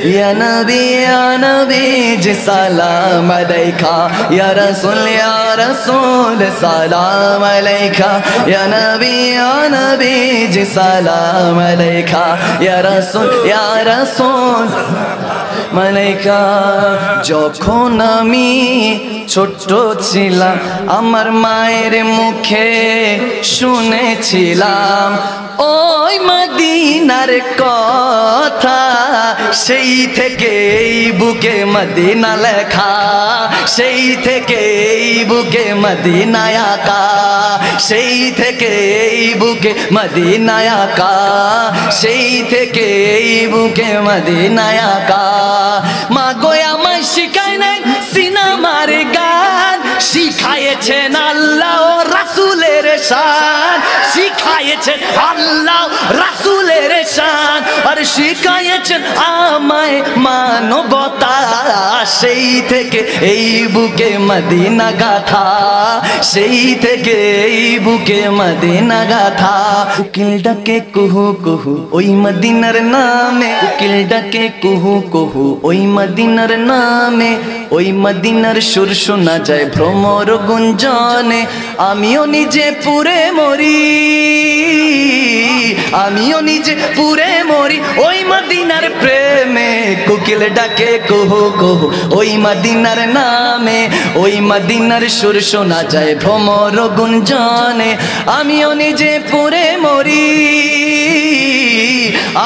या नबी जी सलाम अलैका या रसूल सलाम अलैका या नबी जी सलाम अलैका या रसूल মালাইকা যখন আমি ছোট ছিলাম আমার মায়ের মুখে শুনেছিলাম ওই মদিনার কথা সেই থেকে এই বুকে মদিনা লেখা সেই থেকে এই বুকে মদিনা আঁকা সেই থেকে এই বুকে মদিনা আঁকা সেই থেকে এই বুকে মদিনা আঁকা মা গো আমায় শিখায় নাই সিনেমার গান শিখায়েছেন আল্লাহ ও রাসূলের শান শিখায়েছেন আল্লাহ রাসূলের শান আর শিখায়েছেন আমায় মানবতা সেই থেকে এই বুকে মদিনা গাথা সেই থেকে এই বুকে মদিনা গাথা উকিল ডাকে কুহু কুহু ওই মদিনার নামে উকিল ডাকে কুহু কুহু ওই মদিনার নামে ওই মদিনার সুর শোনা যায় ভ্রমর গুঞ্জনে আমিও নিজে পুরে মরি আমিও নিজে পুরে মরি ওই মদিনার প্রেমে কোকিল ডাকে কুহু কুহু ওই মদিনার নামে ওই মদিনার সুর শোনা যায় ভ্রমর গুঞ্জনে আমিও নিজে পুরে মরি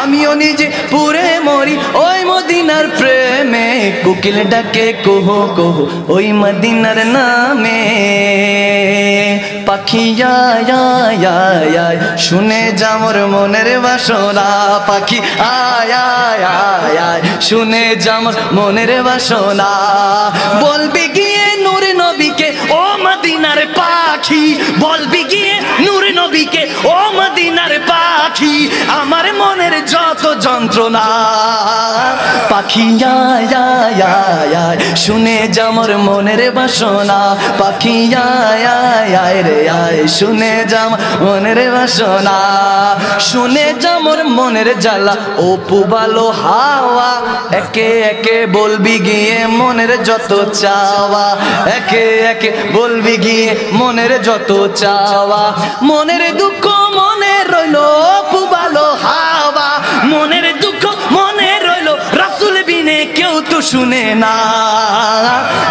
আমিও নিজে পুরে মরি ওই মদিনার প্রেমে কোকিল ডাকে কুহু কুহু ওই মদিনার নামে পাখি আয় আয় আয় আয় শুনে যা মোর মনের বাসনা পাখি আয় আয় আয় আয় শুনে যা মোর মনের বাসনা বলবি গিয়ে নূর নবীকে ও মদিনার পাখি বলবি গিয়ে নূর নবীকে ও মদিনার পাখি আমার মনের যত যন্ত্রণা পাখি আয় আয় আয় আয় শুনে যা মোর মনের বাসনা পাখি আয় আয় আয় রে আয় শুনে যা মনের বাসনা শুনে যা মোর মনের জ্বালা ও পুবালো হাওয়া একে একে বলবি গিয়ে মনের যত চাওয়া একে একে বলবি গিয়ে মনের যত চাওয়া মনের দুঃখ মনে রইলো পুবালো হাওয়া মনের দুঃখ মনে রইলো রাসূল বিনে কেউ তো শুনে না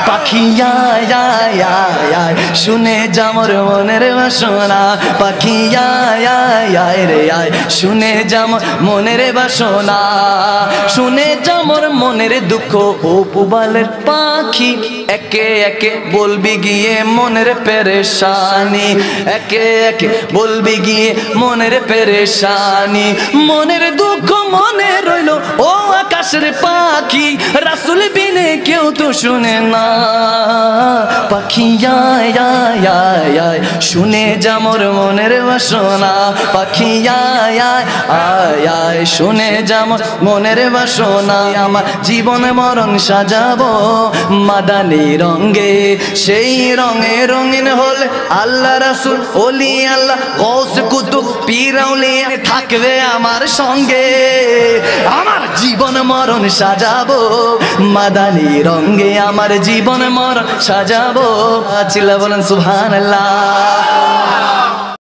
পাখি আয় আয় আয় আয় শুনে যা মোর মনের বাসনা পাখি আয় আয় আয় রে আয় শুনে যা মোর মনের বাসনা শুনে যা মোর মনের দুঃখ ও পুবালের পাখি একে একে বলবি গিয়ে মনের পেরেশানি একে একে বলবি গিয়ে মনের পেরেশানি মনের দুঃখ মনে রইলো ও আকাশের পাখি রাসূল বিনে কেউ তো শুনে না পাখি আয় আয় আয় আয় শুনে যা মোর মনের বাসনা পাখি আয় আয় আয় আয় শুনে যা মোর মনের বাসনা আমার জীবন মরণ সাজাবো মাদানী রঙে সেই রঙে রঙিন হলে আল্লাহ রাসূল ওলি আল্লাহ গৌস কুতুব পীর আউলিয়া থাকবে আমার সঙ্গে আমার জীবন মরণ সাজাবো মাদানী রঙে আমার জীবন মরণ সাজাবো চিল্লা বলেন সুবহানাল্লাহ।